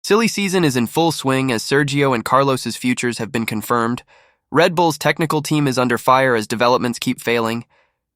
Silly season is in full swing as Sergio and Carlos's futures have been confirmed. Red Bull's technical team is under fire as developments keep failing.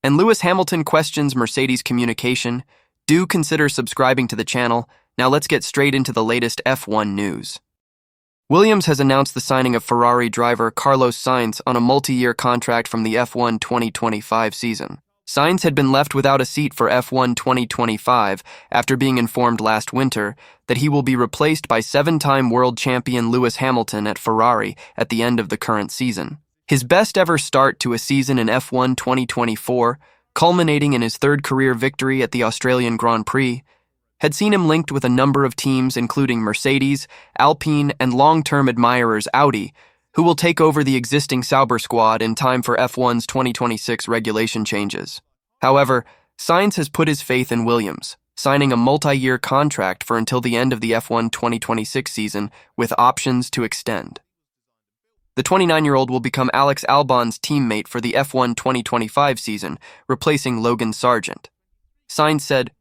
And Lewis Hamilton questions Mercedes communication. Do consider subscribing to the channel. Now let's get straight into the latest F1 news. Williams has announced the signing of Ferrari driver Carlos Sainz on a multi-year contract from the F1 2025 season. Sainz had been left without a seat for F1 2025 after being informed last winter that he will be replaced by seven-time world champion Lewis Hamilton at Ferrari at the end of the current season. His best-ever start to a season in F1 2024, culminating in his third career victory at the Australian Grand Prix, had seen him linked with a number of teams including Mercedes, Alpine, and long-term admirers Audi, who will take over the existing Sauber squad in time for F1's 2026 regulation changes. However, Sainz has put his faith in Williams, signing a multi-year contract for until the end of the F1 2026 season with options to extend. The 29-year-old will become Alex Albon's teammate for the F1 2025 season, replacing Logan Sargeant. Sainz said,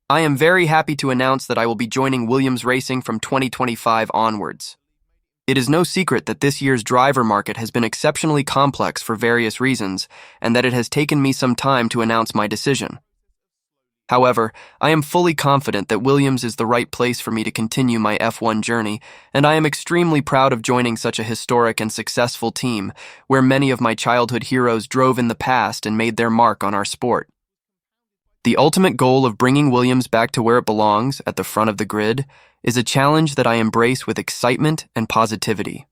"I am very happy to announce that I will be joining Williams Racing from 2025 onwards. It is no secret that this year's driver market has been exceptionally complex for various reasons, and that it has taken me some time to announce my decision. However, I am fully confident that Williams is the right place for me to continue my F1 journey, and I am extremely proud of joining such a historic and successful team, where many of my childhood heroes drove in the past and made their mark on our sport. The ultimate goal of bringing Williams back to where it belongs, at the front of the grid, is a challenge that I embrace with excitement and positivity.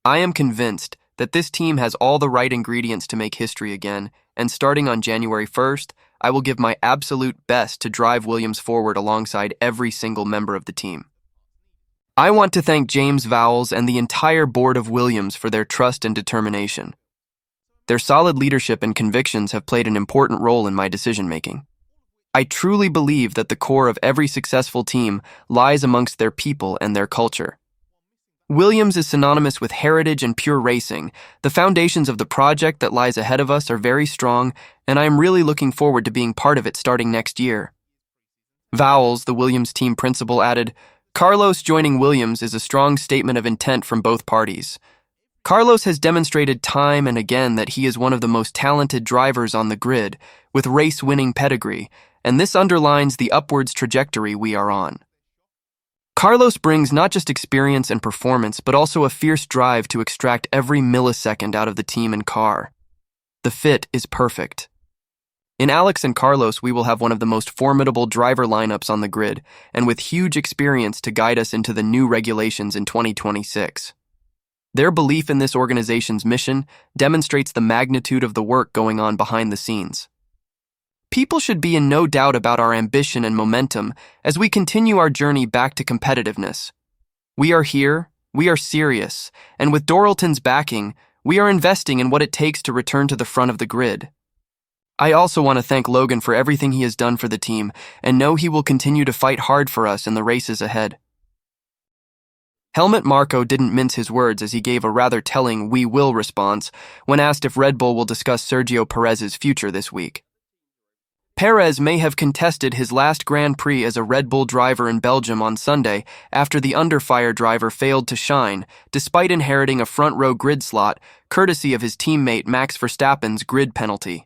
I am convinced that this team has all the right ingredients to make history again, and starting on January 1st, I will give my absolute best to drive Williams forward alongside every single member of the team. I want to thank James Vowles and the entire board of Williams for their trust and determination. Their solid leadership and convictions have played an important role in my decision-making. I truly believe that the core of every successful team lies amongst their people and their culture. Williams is synonymous with heritage and pure racing. The foundations of the project that lies ahead of us are very strong, and I am really looking forward to being part of it starting next year." Vowles, the Williams team principal, added, "Carlos joining Williams is a strong statement of intent from both parties. Carlos has demonstrated time and again that he is one of the most talented drivers on the grid, with race-winning pedigree, and this underlines the upwards trajectory we are on. Carlos brings not just experience and performance, but also a fierce drive to extract every millisecond out of the team and car. The fit is perfect. In Alex and Carlos, we will have one of the most formidable driver lineups on the grid, and with huge experience to guide us into the new regulations in 2026. Their belief in this organization's mission demonstrates the magnitude of the work going on behind the scenes. People should be in no doubt about our ambition and momentum as we continue our journey back to competitiveness. We are here, we are serious, and with Doralton's backing, we are investing in what it takes to return to the front of the grid. I also want to thank Logan for everything he has done for the team, and know he will continue to fight hard for us in the races ahead." Helmut Marko didn't mince his words as he gave a rather telling "we will" response when asked if Red Bull will discuss Sergio Perez's future this week. Perez may have contested his last Grand Prix as a Red Bull driver in Belgium on Sunday after the under-fire driver failed to shine, despite inheriting a front-row grid slot, courtesy of his teammate Max Verstappen's grid penalty.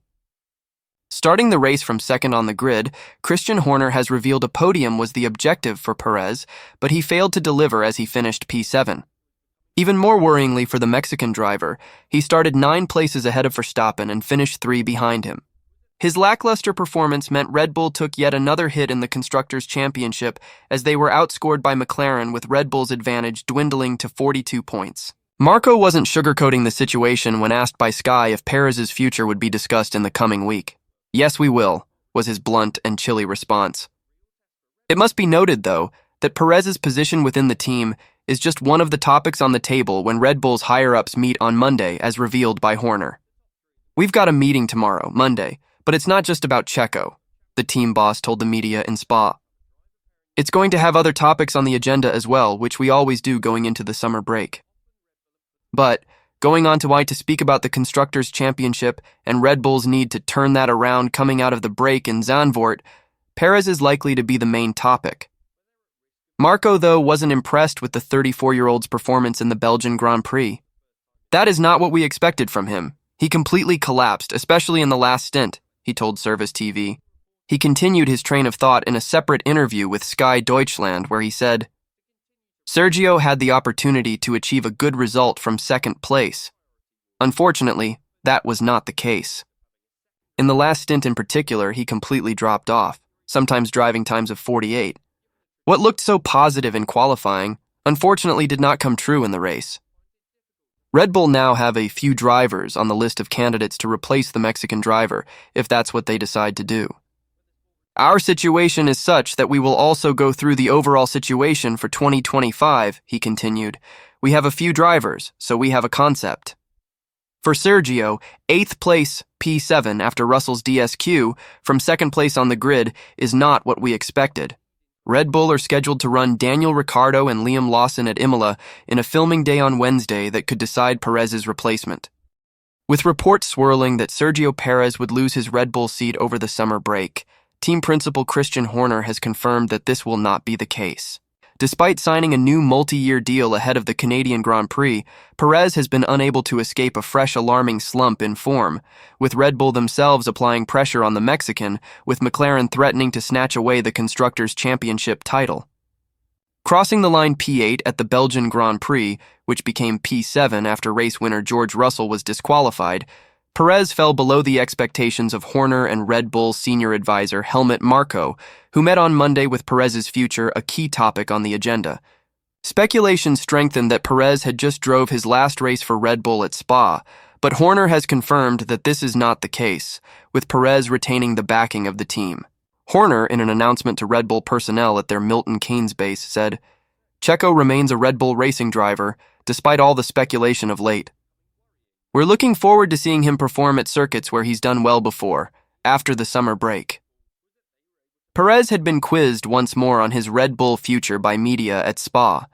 Starting the race from second on the grid, Christian Horner has revealed a podium was the objective for Perez, but he failed to deliver as he finished P7. Even more worryingly for the Mexican driver, he started 9 places ahead of Verstappen and finished 3 behind him. His lackluster performance meant Red Bull took yet another hit in the Constructors' Championship as they were outscored by McLaren, with Red Bull's advantage dwindling to 42 points. Marko wasn't sugarcoating the situation when asked by Sky if Perez's future would be discussed in the coming week. "Yes, we will," was his blunt and chilly response. It must be noted, though, that Perez's position within the team is just one of the topics on the table when Red Bull's higher-ups meet on Monday, as revealed by Horner. "We've got a meeting tomorrow, Monday, but it's not just about Checo," the team boss told the media in Spa. "It's going to have other topics on the agenda as well, which we always do going into the summer break." But, going on to speak about the Constructors' Championship and Red Bull's need to turn that around coming out of the break in Zandvoort, Perez is likely to be the main topic. Marco, though, wasn't impressed with the 34-year-old's performance in the Belgian Grand Prix. "That is not what we expected from him. He completely collapsed, especially in the last stint," he told Service TV. He continued his train of thought in a separate interview with Sky Deutschland, where he said, "Sergio had the opportunity to achieve a good result from second place. Unfortunately, that was not the case. In the last stint in particular, he completely dropped off, sometimes driving times of 48. What looked so positive in qualifying, unfortunately did not come true in the race." Red Bull now have a few drivers on the list of candidates to replace the Mexican driver, if that's what they decide to do. "Our situation is such that we will also go through the overall situation for 2025, he continued. "We have a few drivers, so we have a concept." For Sergio, 8th place, P7 after Russell's DSQ, from second place on the grid, is not what we expected. Red Bull are scheduled to run Daniel Ricciardo and Liam Lawson at Imola in a filming day on Wednesday that could decide Perez's replacement. With reports swirling that Sergio Perez would lose his Red Bull seat over the summer break, team principal Christian Horner has confirmed that this will not be the case. Despite signing a new multi-year deal ahead of the Canadian Grand Prix, Perez has been unable to escape a fresh alarming slump in form, with Red Bull themselves applying pressure on the Mexican, with McLaren threatening to snatch away the Constructors' Championship title. Crossing the line P8 at the Belgian Grand Prix, which became P7 after race winner George Russell was disqualified, Perez fell below the expectations of Horner and Red Bull senior advisor Helmut Marko, who met on Monday with Perez's future a key topic on the agenda. Speculation strengthened that Perez had just drove his last race for Red Bull at Spa, but Horner has confirmed that this is not the case, with Perez retaining the backing of the team. Horner, in an announcement to Red Bull personnel at their Milton Keynes base, said, "Checo remains a Red Bull racing driver, despite all the speculation of late. We're looking forward to seeing him perform at circuits where he's done well before, after the summer break." Perez had been quizzed once more on his Red Bull future by media at Spa,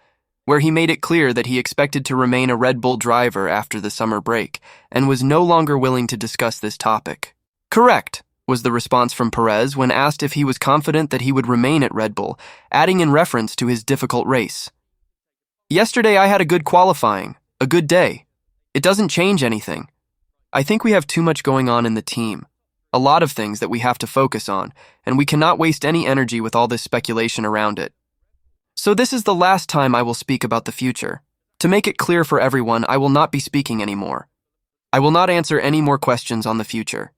where he made it clear that he expected to remain a Red Bull driver after the summer break, and was no longer willing to discuss this topic. "Correct," was the response from Perez when asked if he was confident that he would remain at Red Bull, adding in reference to his difficult race. "Yesterday I had a good qualifying, a good day. It doesn't change anything. I think we have too much going on in the team. A lot of things that we have to focus on, and we cannot waste any energy with all this speculation around it. So this is the last time I will speak about the future. To make it clear for everyone, I will not be speaking anymore. I will not answer any more questions on the future."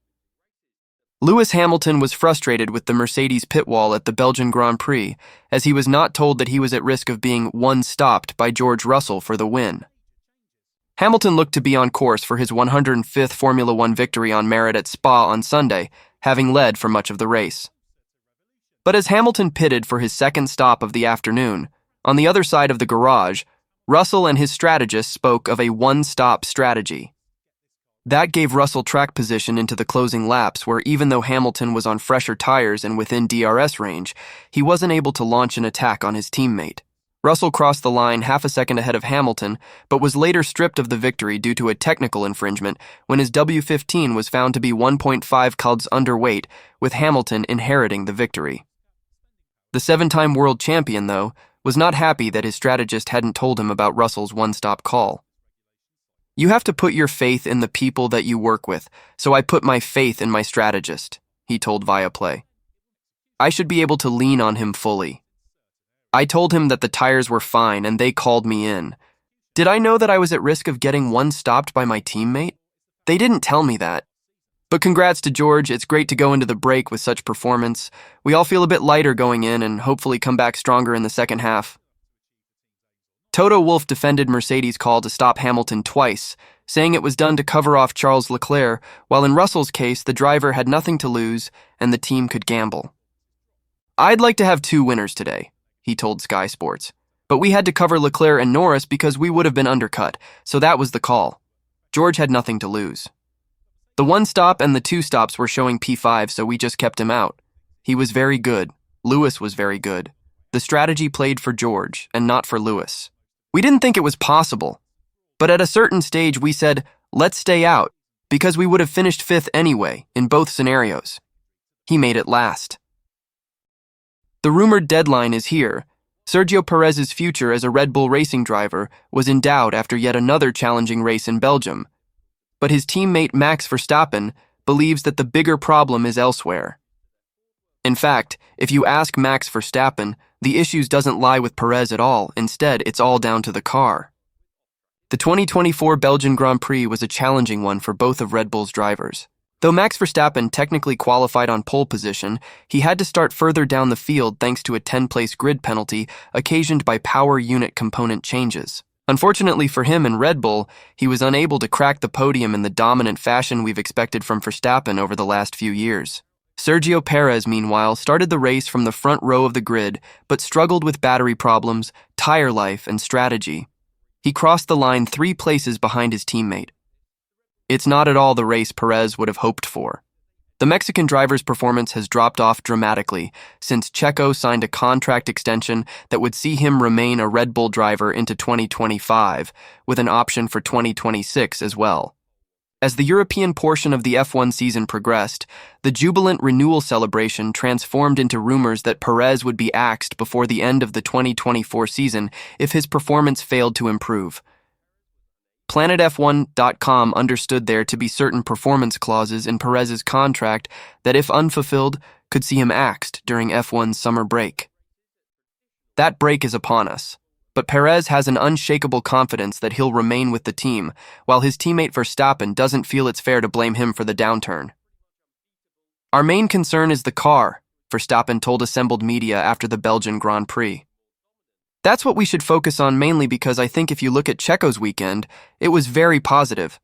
Lewis Hamilton was frustrated with the Mercedes pit wall at the Belgian Grand Prix, as he was not told that he was at risk of being one-stopped by George Russell for the win. Hamilton looked to be on course for his 105th Formula One victory on merit at Spa on Sunday, having led for much of the race. But as Hamilton pitted for his second stop of the afternoon, on the other side of the garage, Russell and his strategist spoke of a one-stop strategy. That gave Russell track position into the closing laps where even though Hamilton was on fresher tires and within DRS range, he wasn't able to launch an attack on his teammate. Russell crossed the line half a second ahead of Hamilton, but was later stripped of the victory due to a technical infringement when his W15 was found to be 1.5 kgs underweight, with Hamilton inheriting the victory. The 7-time world champion, though, was not happy that his strategist hadn't told him about Russell's one-stop call. "You have to put your faith in the people that you work with, so I put my faith in my strategist," he told Viaplay. "I should be able to lean on him fully. I told him that the tires were fine and they called me in. Did I know that I was at risk of getting one-stopped by my teammate? They didn't tell me that. But congrats to George, it's great to go into the break with such performance. We all feel a bit lighter going in and hopefully come back stronger in the second half." Toto Wolff defended Mercedes' call to stop Hamilton twice, saying it was done to cover off Charles Leclerc, while in Russell's case, the driver had nothing to lose and the team could gamble. "I'd like to have 2 winners today," he told Sky Sports, "but we had to cover Leclerc and Norris because we would have been undercut, so that was the call. George had nothing to lose. The 1 stop and the 2 stops were showing P5, so we just kept him out. He was very good. Lewis was very good. The strategy played for George and not for Lewis. We didn't think it was possible, but at a certain stage we said, let's stay out, because we would have finished 5th anyway in both scenarios. He made it last. The rumored deadline is here, Sergio Perez's future as a Red Bull racing driver was in doubt after yet another challenging race in Belgium. But his teammate Max Verstappen believes that the bigger problem is elsewhere. In fact, if you ask Max Verstappen, the issues doesn't lie with Perez at all. Instead, it's all down to the car. The 2024 Belgian Grand Prix was a challenging one for both of Red Bull's drivers. Though Max Verstappen technically qualified on pole position, he had to start further down the field thanks to a 10-place grid penalty occasioned by power unit component changes. Unfortunately for him and Red Bull, he was unable to crack the podium in the dominant fashion we've expected from Verstappen over the last few years. Sergio Perez, meanwhile, started the race from the front row of the grid, but struggled with battery problems, tire life, and strategy. He crossed the line 3 places behind his teammate. It's not at all the race Perez would have hoped for. The Mexican driver's performance has dropped off dramatically since Checo signed a contract extension that would see him remain a Red Bull driver into 2025, with an option for 2026 as well. As the European portion of the F1 season progressed, the jubilant renewal celebration transformed into rumors that Perez would be axed before the end of the 2024 season if his performance failed to improve. PlanetF1.com understood there to be certain performance clauses in Perez's contract that, if unfulfilled, could see him axed during F1's summer break. That break is upon us, but Perez has an unshakable confidence that he'll remain with the team, while his teammate Verstappen doesn't feel it's fair to blame him for the downturn. Our main concern is the car, Verstappen told assembled media after the Belgian Grand Prix. That's what we should focus on mainly because I think if you look at Checo's weekend, it was very positive.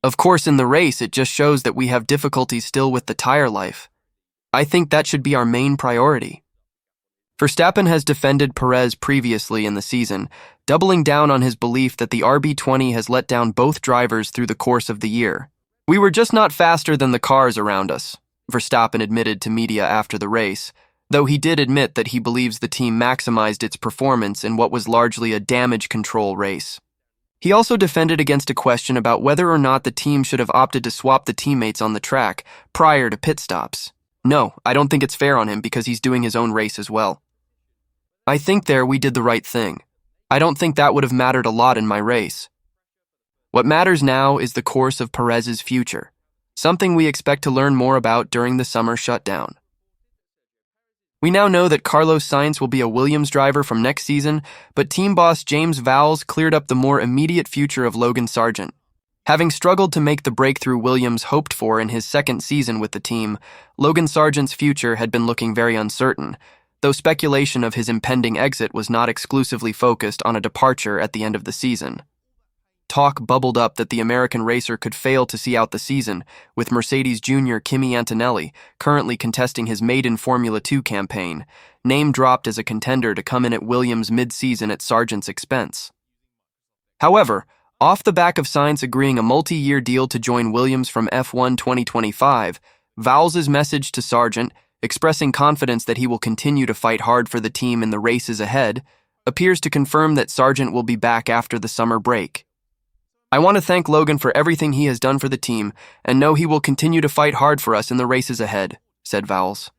Of course, in the race, it just shows that we have difficulties still with the tire life. I think that should be our main priority. Verstappen has defended Perez previously in the season, doubling down on his belief that the RB20 has let down both drivers through the course of the year. We were just not faster than the cars around us, Verstappen admitted to media after the race, though he did admit that he believes the team maximized its performance in what was largely a damage control race. He also defended against a question about whether or not the team should have opted to swap the teammates on the track prior to pit stops. No, I don't think it's fair on him because he's doing his own race as well. I think we did the right thing. I don't think that would have mattered a lot in my race. What matters now is the course of Perez's future, something we expect to learn more about during the summer shutdown. We now know that Carlos Sainz will be a Williams driver from next season, but team boss James Vowles cleared up the more immediate future of Logan Sargeant. Having struggled to make the breakthrough Williams hoped for in his second season with the team, Logan Sargeant's future had been looking very uncertain, though speculation of his impending exit was not exclusively focused on a departure at the end of the season. Talk bubbled up that the American racer could fail to see out the season, with Mercedes junior Kimi Antonelli, currently contesting his maiden Formula 2 campaign, name dropped as a contender to come in at Williams mid-season at Sargeant's expense. However, off the back of Sainz agreeing a multi-year deal to join Williams from F1 2025, Vowles' message to Sargeant, expressing confidence that he will continue to fight hard for the team in the races ahead, appears to confirm that Sargeant will be back after the summer break. I want to thank Logan for everything he has done for the team and know he will continue to fight hard for us in the races ahead, said Vowles.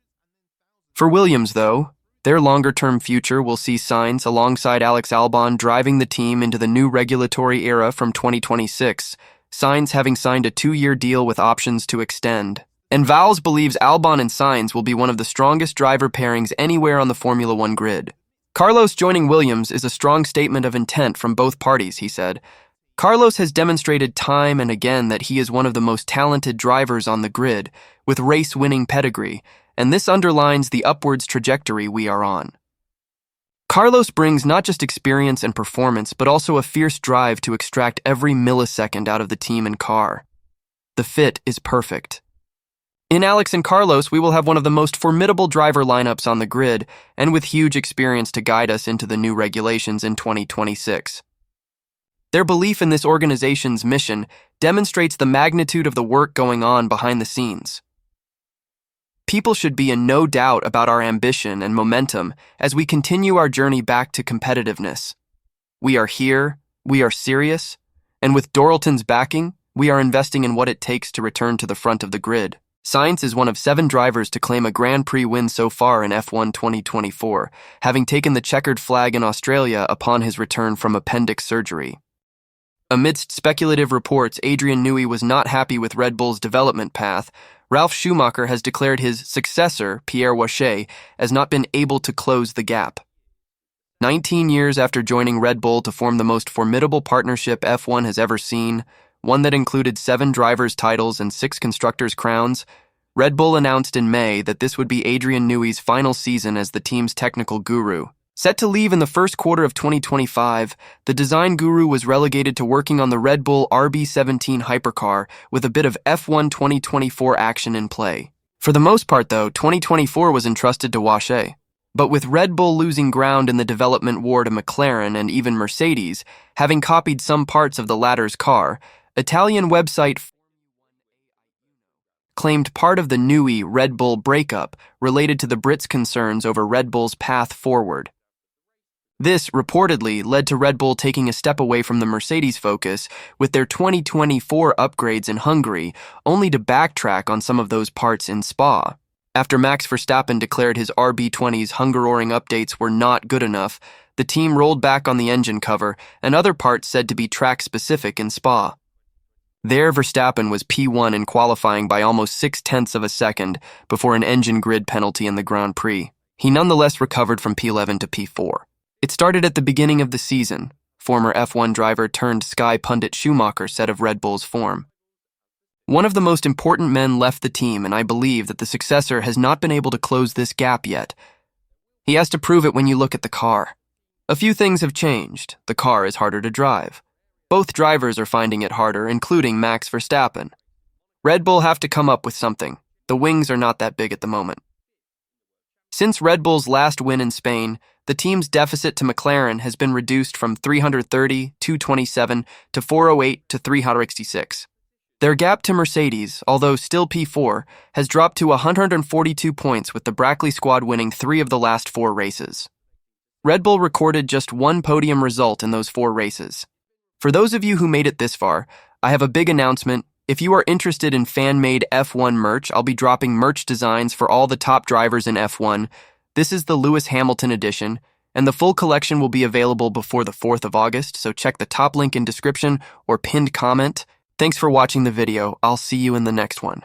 For Williams, though, their longer-term future will see Sainz alongside Alex Albon driving the team into the new regulatory era from 2026, Sainz having signed a 2-year deal with options to extend. And Vowles believes Albon and Sainz will be one of the strongest driver pairings anywhere on the Formula 1 grid. Carlos joining Williams is a strong statement of intent from both parties, he said. Carlos has demonstrated time and again that he is one of the most talented drivers on the grid, with race-winning pedigree, and this underlines the upwards trajectory we are on. Carlos brings not just experience and performance, but also a fierce drive to extract every millisecond out of the team and car. The fit is perfect. In Alex and Carlos, we will have one of the most formidable driver lineups on the grid, and with huge experience to guide us into the new regulations in 2026. Their belief in this organization's mission demonstrates the magnitude of the work going on behind the scenes. People should be in no doubt about our ambition and momentum as we continue our journey back to competitiveness. We are here, we are serious, and with Doralton's backing, we are investing in what it takes to return to the front of the grid. Sainz is one of 7 drivers to claim a Grand Prix win so far in F1 2024, having taken the checkered flag in Australia upon his return from appendix surgery. Amidst speculative reports Adrian Newey was not happy with Red Bull's development path, Ralf Schumacher has declared his successor, Pierre Wache, has not been able to close the gap. 19 years after joining Red Bull to form the most formidable partnership F1 has ever seen, one that included 7 drivers' titles and 6 constructors' crowns, Red Bull announced in May that this would be Adrian Newey's final season as the team's technical guru. Set to leave in the first quarter of 2025, the design guru was relegated to working on the Red Bull RB17 hypercar with a bit of F1 2024 action in play. For the most part, though, 2024 was entrusted to Wache. But with Red Bull losing ground in the development war to McLaren and even Mercedes, having copied some parts of the latter's car, Italian website claimed part of the Newey-Red Bull breakup related to the Brits' concerns over Red Bull's path forward. This, reportedly, led to Red Bull taking a step away from the Mercedes focus with their 2024 upgrades in Hungary, only to backtrack on some of those parts in Spa. After Max Verstappen declared his RB20's Hungaroring updates were not good enough, the team rolled back on the engine cover and other parts said to be track-specific in Spa. There, Verstappen was P1 in qualifying by almost 0.6 of a second before an engine grid penalty in the Grand Prix. He nonetheless recovered from P11 to P4. It started at the beginning of the season. Former F1 driver turned Sky pundit Schumacher said of Red Bull's form. One of the most important men left the team, and I believe that the successor has not been able to close this gap yet. He has to prove it when you look at the car. A few things have changed. The car is harder to drive. Both drivers are finding it harder, including Max Verstappen. Red Bull have to come up with something. The wings are not that big at the moment. Since Red Bull's last win in Spain, the team's deficit to McLaren has been reduced from 330, 227 to 408 to 366. Their gap to Mercedes, although still P4, has dropped to 142 points with the Brackley squad winning 3 of the last 4 races. Red Bull recorded just 1 podium result in those 4 races. For those of you who made it this far, I have a big announcement. If you are interested in fan-made F1 merch, I'll be dropping merch designs for all the top drivers in F1. This is the Lewis Hamilton edition, and the full collection will be available before the 4th of August, so check the top link in description or pinned comment. Thanks for watching the video. I'll see you in the next one.